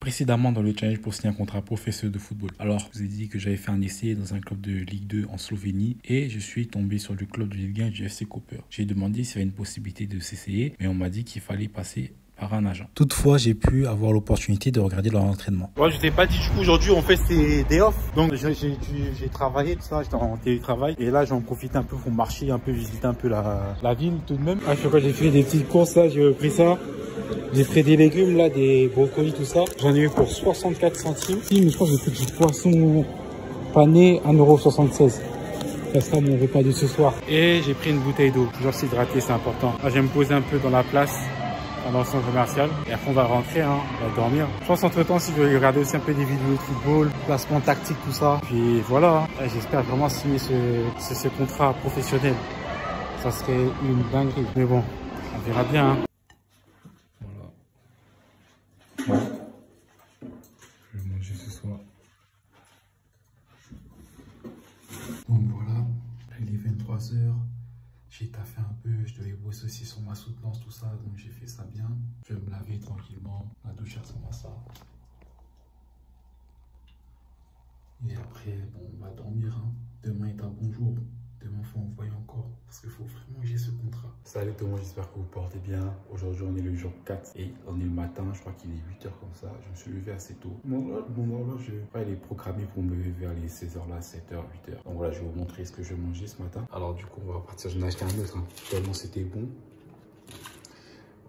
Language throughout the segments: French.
Précédemment dans le challenge pour signer un contrat professionnel de football. Alors, je vous ai dit que j'avais fait un essai dans un club de Ligue 2 en Slovénie et je suis tombé sur le club de Ligue 1 du FC Koper. J'ai demandé s'il y avait une possibilité de s'essayer, mais on m'a dit qu'il fallait passer par un agent. Toutefois, j'ai pu avoir l'opportunité de regarder leur entraînement. Ouais, je t'ai pas dit, du coup, aujourd'hui, on fait ces day off. Donc, j'ai travaillé, tout ça, j'étais en télétravail. Et là, j'en profite un peu pour marcher, un peu visiter un peu la ville tout de même. Ah, je sais pas, j'ai fait des petites courses, là, j'ai pris ça. J'ai pris des légumes, là, des brocolis, tout ça. J'en ai eu pour 64 centimes. Si, mais je crois que j'ai pris du poisson pané, 1,76 €. Ça sera mon repas de ce soir. Et j'ai pris une bouteille d'eau. Toujours s'hydrater, c'est important. Là, je vais me poser un peu dans la place, dans le centre commercial. Et après, on va rentrer, hein, on va dormir. Je pense entre temps, si je vais regarder aussi un peu des vidéos de football, placement tactique, tout ça. Puis voilà, hein. J'espère vraiment signer ce contrat professionnel. Ça serait une dinguerie. Mais bon, on verra bien, hein. Voilà. Je vais manger ce soir. Donc voilà, il est 23 h. J'ai taffé un peu, je devais bosser aussi sur ma soutenance, tout ça, donc j'ai fait ça bien. Je vais me laver tranquillement, la douche ressemble à ça. Et après, bon, on va dormir, hein. Demain est un bon jour. Demain, il faut envoyer encore, parce qu'il faut vraiment que j'ai ce contrat. Salut tout le monde, j'espère que vous portez bien. Aujourd'hui, on est le jour 4 et on est le matin, je crois qu'il est 8 h comme ça. Je me suis levé assez tôt. Mon horloge, il est programmé pour me lever vers les 16 h là, 7 h, 8 h. Donc voilà, je vais vous montrer ce que je vais manger ce matin. Alors du coup, on va partir, j'en ai acheté un autre, hein, tellement c'était bon.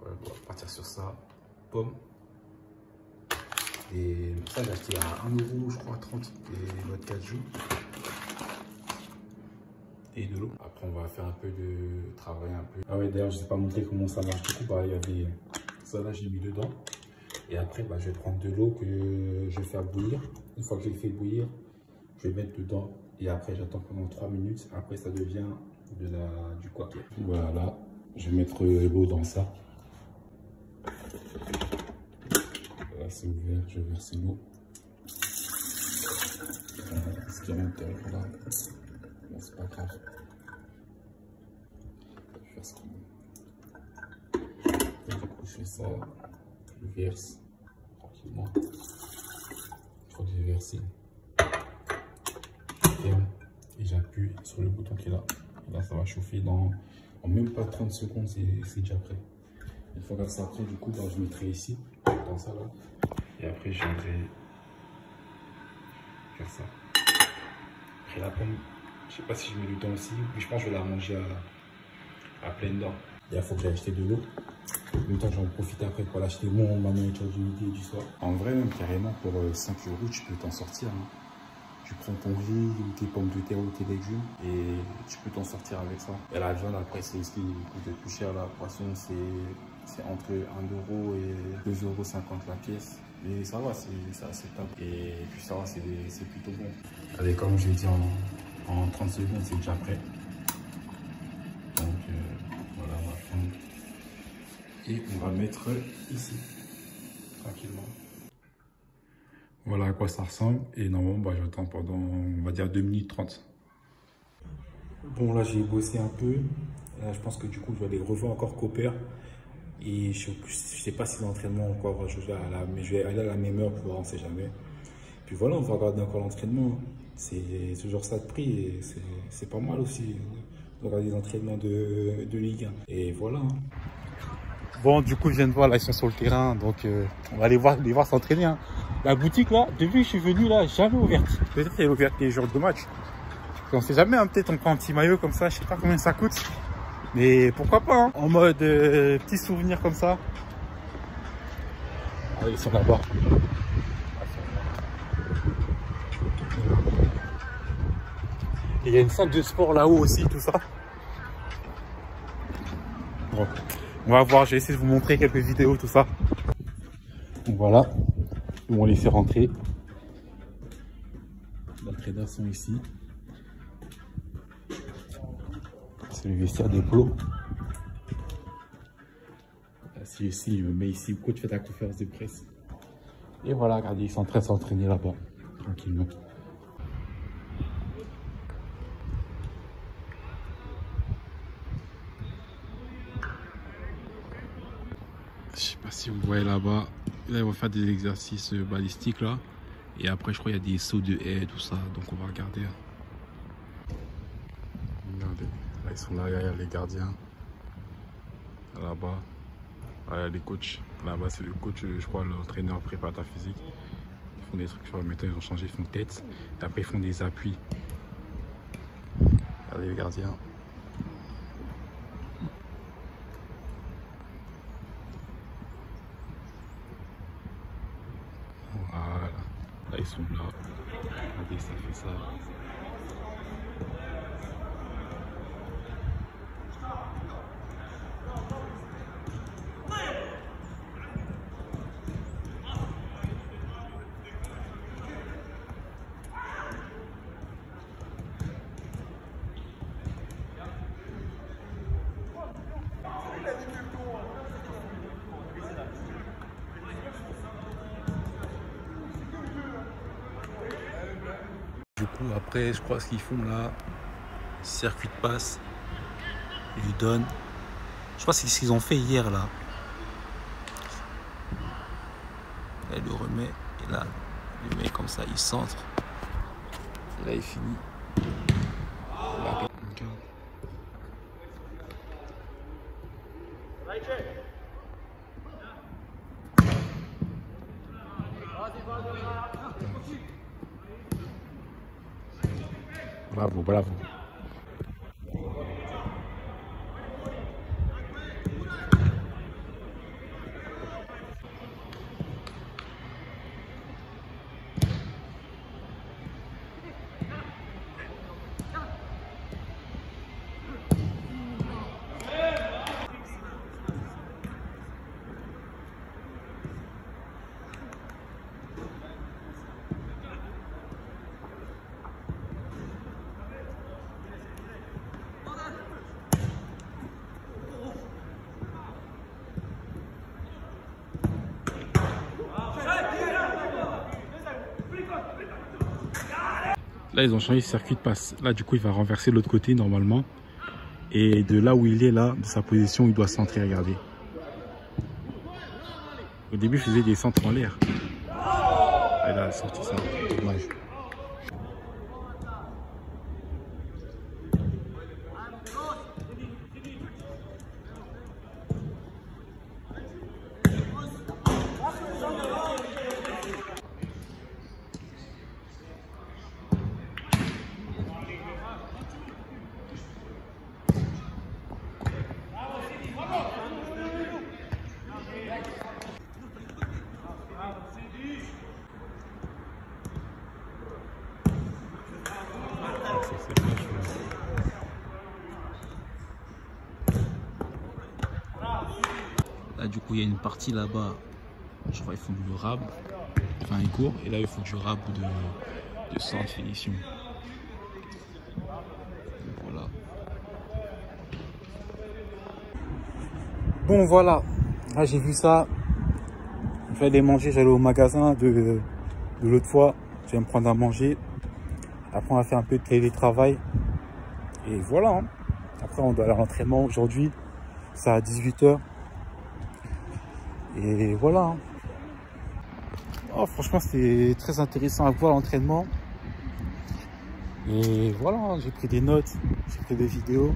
Voilà, on va partir sur ça. Pomme. Et ça, j'ai acheté à 1 €, je crois, 30, et notre 4 jours. Et de l'eau. Après, on va faire un peu de travail, un peu. Ah ouais, d'ailleurs, je ne sais pas montrer comment ça marche. Du coup, bah, il y avait ça là, j'ai mis dedans. Et après, bah, je vais prendre de l'eau que je vais faire bouillir. Une fois que j'ai fait bouillir, je vais mettre dedans. Et après, j'attends pendant 3 minutes. Après, ça devient du coquet. Voilà, là, je vais mettre l'eau dans ça. Là, c'est ouvert, je vais verser l'eau. Ce qu'il y a à l'intérieur là. Bon, c'est pas grave. Je vais faire ça. Et du coup, je fais ça. Je verse tranquillement. Je crois que j'ai versé. Je ferme et j'appuie sur le bouton qui est là. Et là, ça va chauffer en même pas 30 secondes, c'est déjà prêt. Une fois que ça prêt, du coup, bah, je mettrai ici, dans ça là. Et après, je viendrai faire ça. Après la pomme. Je sais pas si je mets du temps aussi, mais je pense que je vais la manger à pleines dents. Et il faut que j'aille acheter de l'eau. Le temps, j'en profite après pour l'acheter ma nourriture du midi et du soir. En vrai, même carrément, pour 5 €, tu peux t'en sortir, hein. Tu prends ton riz, ou tes pommes de terre ou tes légumes et tu peux t'en sortir avec ça. Et la viande, après, c'est ce qui coûte le plus cher. La poisson, c'est entre 1 € et 2,50 € la pièce. Mais ça va, c'est assez top. Et puis ça va, c'est plutôt bon. Allez, comme je l'ai dit en 30 secondes, c'est déjà prêt. Donc voilà, on va prendre. Et on va mettre ici, tranquillement. Voilà à quoi ça ressemble. Et normalement, bah, j'attends pendant, on va dire, 2 minutes 30. Bon, là, j'ai bossé un peu. Là, je pense que du coup, je vais aller revoir encore Koper. Et je sais pas si l'entraînement encore, mais je vais aller à la même heure pour voir, on sait jamais. Puis voilà, on va regarder encore l'entraînement. C'est toujours ça de prix et c'est pas mal aussi de regarder les entraînements de Ligue 1. Et voilà. Bon, du coup, je viens de voir, là, ils sont sur le terrain, donc on va les voir s'entraîner, hein. La boutique, là, depuis que je suis venu, là, jamais ouverte. Peut-être qu'elle est ouverte les jours de match. On sait jamais, hein, peut-être on prend un petit maillot comme ça, je sais pas combien ça coûte. Mais pourquoi pas, hein, en mode petit souvenir comme ça. Ah, ils sont là-bas. Et il y a une salle de sport là-haut aussi, tout ça. Bon, on va voir, je vais essayer de vous montrer quelques vidéos, tout ça. Donc voilà, ils vont laisser rentrer. Les entraîneurs sont ici. C'est le vestiaire des plots. Si je me mets ici, pourquoi tu fais ta conférence de presse? Et voilà, regardez, ils sont en train de s'entraîner là-bas, tranquillement. Je sais pas si Si vous voyez là-bas, là, ils vont faire des exercices balistiques là. Et après, je crois qu'il y a des sauts de haie, tout ça. Donc, on va regarder. Regardez. Là, ils sont là. Il y a les gardiens. Là-bas. Là, il y a les coachs. Là-bas, c'est le coach, je crois, l'entraîneur préparateur physique. Ils font des trucs sur le méthode. Ils ont changé. Ils font tête. Et après, ils font des appuis. Regardez les gardiens. Voilà. Là, ils sont là. Regardez, ça fait ça. Du coup, après, je crois ce qu'ils font là, circuit de passe, ils lui donnent. Je crois que c'est ce qu'ils ont fait hier là. Elle le remet et là, il le met comme ça, il centre. Et là, il finit. Là, bravo, bravo. Là, ils ont changé de circuit de passe. Là, du coup, il va renverser de l'autre côté normalement. Et de là où il est, là, de sa position, il doit centrer. Regardez. Au début, il faisait des centres en l'air. Et là, il a sorti ça. Dommage. Là, du coup, il y a une partie là-bas. Je crois qu'ils font du rab. Enfin, ils courent. Et là, il faut du rab de centre finition. Voilà. Bon, voilà. Là, j'ai vu ça. Je vais aller manger. J'allais au magasin de l'autre fois. Je vais me prendre à manger. Après, on va faire un peu de télétravail. Et voilà. Hein. Après, on doit aller à l'entraînement aujourd'hui. C'est à 18 h. Et voilà. Hein. Oh, franchement, c'était très intéressant à voir l'entraînement. Et voilà, hein, j'ai pris des notes, j'ai pris des vidéos.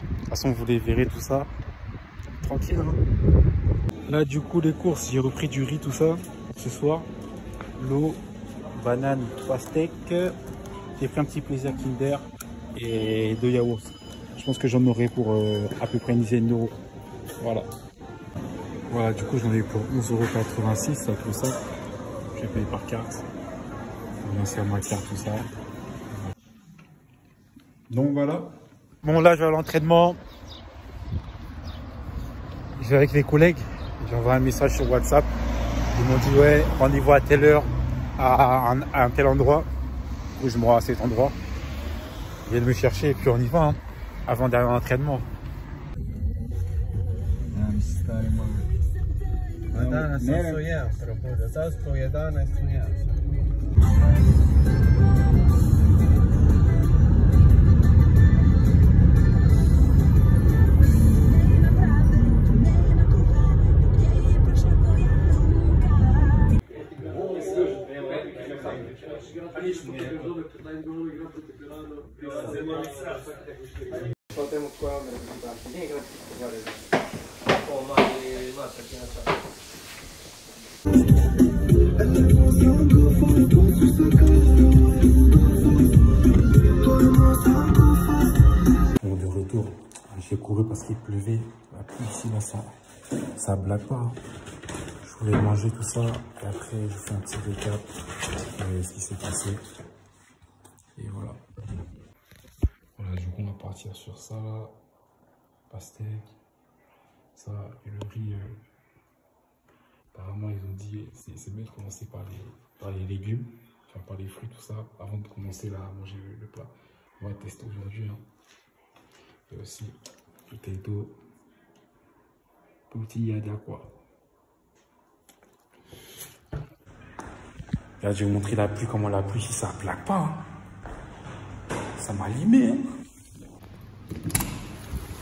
De toute façon, vous les verrez tout ça. Tranquille. Hein. Là, du coup, les courses, j'ai repris du riz, tout ça, ce soir. L'eau, banane, 3 steaks. J'ai pris un petit plaisir Kinder et 2 yaourts. Je pense que j'en aurai pour à peu près une dizaine d'euros. Voilà. Voilà, du coup, j'en ai eu pour 11,86 €, tout ça. J'ai payé par carte. Bien sûr, ma carte, tout ça. Donc voilà. Bon, là, je vais à l'entraînement. Je vais avec les collègues. J'envoie un message sur WhatsApp. Ils m'ont dit, ouais, rendez-vous à telle heure, à un tel endroit. Où je me rends à cet endroit. Ils viennent me chercher et puis on y va, hein, avant d'aller à l'entraînement. Bon, de retour, j'ai couru parce qu'il pleuvait. La pluie ici, là, ça blague pas. Je voulais manger tout ça. Et après, je fais un petit récap de ce qui s'est passé. Et voilà. Voilà, du coup, on va partir sur ça, là. Pastèque. Ça, et le riz. Apparemment, ils ont dit c'est mieux de commencer par les légumes, enfin par les fruits, tout ça, avant de commencer là, à manger le plat. On va tester aujourd'hui. Hein. Et aussi, potato, tortilla d'aqua. Là, je vais vous montrer la pluie, comment la pluie, si ça ne plaque pas. Hein. Ça m'a limé. Hein.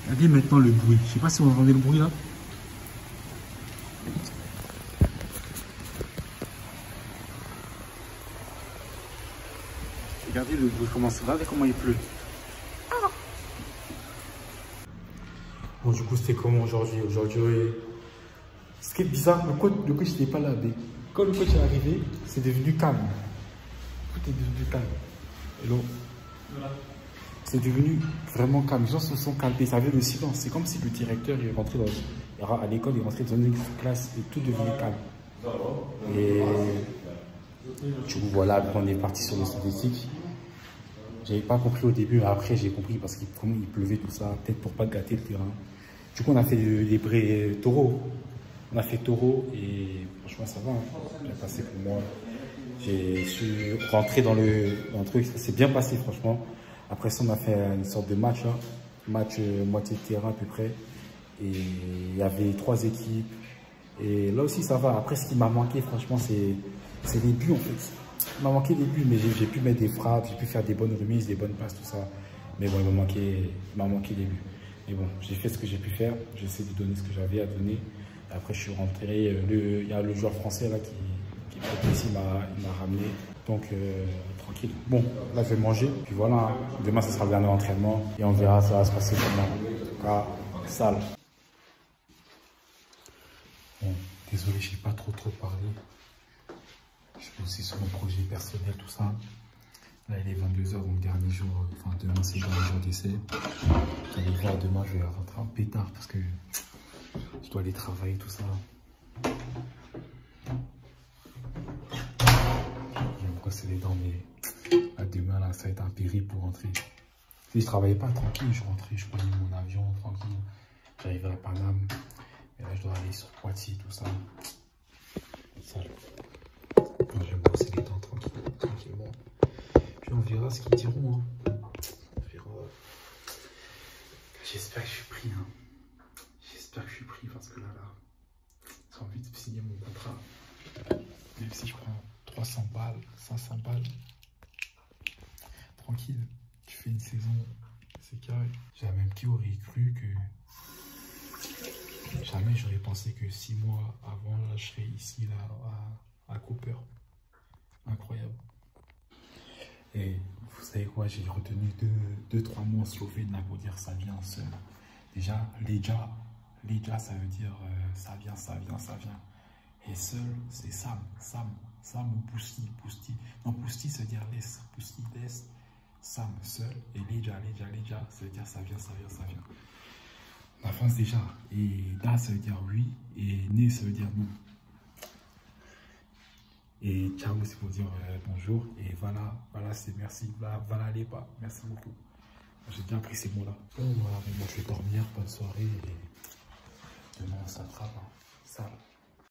Regardez maintenant le bruit. Je ne sais pas si vous entendez le bruit là. Regardez le bruit, regardez comment il pleut. Bon, du coup, c'était comment aujourd'hui? Aujourd'hui, ce qui est bizarre, le coach n'était pas là. Mais quand le coach est arrivé, c'est devenu calme. Tout est devenu calme. Et donc, c'est devenu vraiment calme. Les gens se sont calmés. Ça avait le silence. C'est comme si le directeur est rentré à l'école, il est rentré dans une classe et tout devenait calme. Et du coup, voilà, après on est parti sur les statistiques. J'avais pas compris au début, après j'ai compris parce qu'il pleuvait tout ça, peut-être pour pas gâter le terrain. Du coup, on a fait des taureaux. On a fait taureau et franchement, ça va. Hein. Bien passé pour moi. J'ai su rentrer dans le truc, ça s'est bien passé, franchement. Après ça, on a fait une sorte de match, hein. Match moitié de terrain à peu près. Et il y avait 3 équipes. Et là aussi, ça va. Après, ce qui m'a manqué, franchement, c'est les buts en fait. Il m'a manqué des buts, mais j'ai pu mettre des frappes, j'ai pu faire des bonnes remises, des bonnes passes, tout ça. Mais bon, il m'a manqué des buts. Mais bon, j'ai fait ce que j'ai pu faire. J'essaie de donner ce que j'avais à donner. Après, je suis rentré. Il y a le joueur français là qui ici, il m'a ramené. Donc, tranquille. Bon, là, je vais manger. Puis voilà, hein. Demain, ça sera le dernier entraînement. Et on verra, ça va se passer comment. En tout cas, sale. Bon, désolé, je n'ai pas trop parlé. Je suis aussi sur mon projet personnel, tout ça. Là, il est 22 h, donc dernier jour. Enfin, demain, c'est le dernier jour d'essai. Vous allez voir, demain, je vais rentrer en pétard parce que je dois aller travailler, tout ça. Je vais me brosser les dents, mais à demain, là, ça va être un périple pour rentrer. Si je travaillais pas tranquille, je rentrais, je prenais mon avion tranquille. J'arrivais à Paname. Et là, je dois aller sur Poitiers, tout ça. Sale. Je vais me brosser les dents tranquillement. Puis on verra ce qu'ils diront. Hein. On verra. J'espère que je suis pris. Hein. J'espère que je suis pris parce que là, j'ai envie de signer mon contrat. Même si je prends 300 balles, 500 balles, tranquille, tu fais une saison, c'est carré. Jamais qui aurait cru que... Jamais j'aurais pensé que 6 mois avant, là, je serais ici, là, à Cooper. Incroyable. Et vous savez quoi, j'ai retenu 2-3 mots en slovène pour dire ça vient seul. Déjà, Leja, ça veut dire ça vient. Et seul, c'est Sam ou Pusti. Non, Pusti, ça veut dire laisse. Pusti, laisse. Sam, seul. Et Leja, ça veut dire ça vient. On avance déjà. Et Da, ça veut dire oui. Et Ne, ça veut dire non. Et ciao, c'est pour dire bonjour. Et voilà, c'est merci. Voilà les pas. Merci beaucoup. J'ai bien pris ces mots-là. Bon, voilà, mais moi je vais dormir. Bonne soirée. Et demain, on s'attrape. Hein. Sale.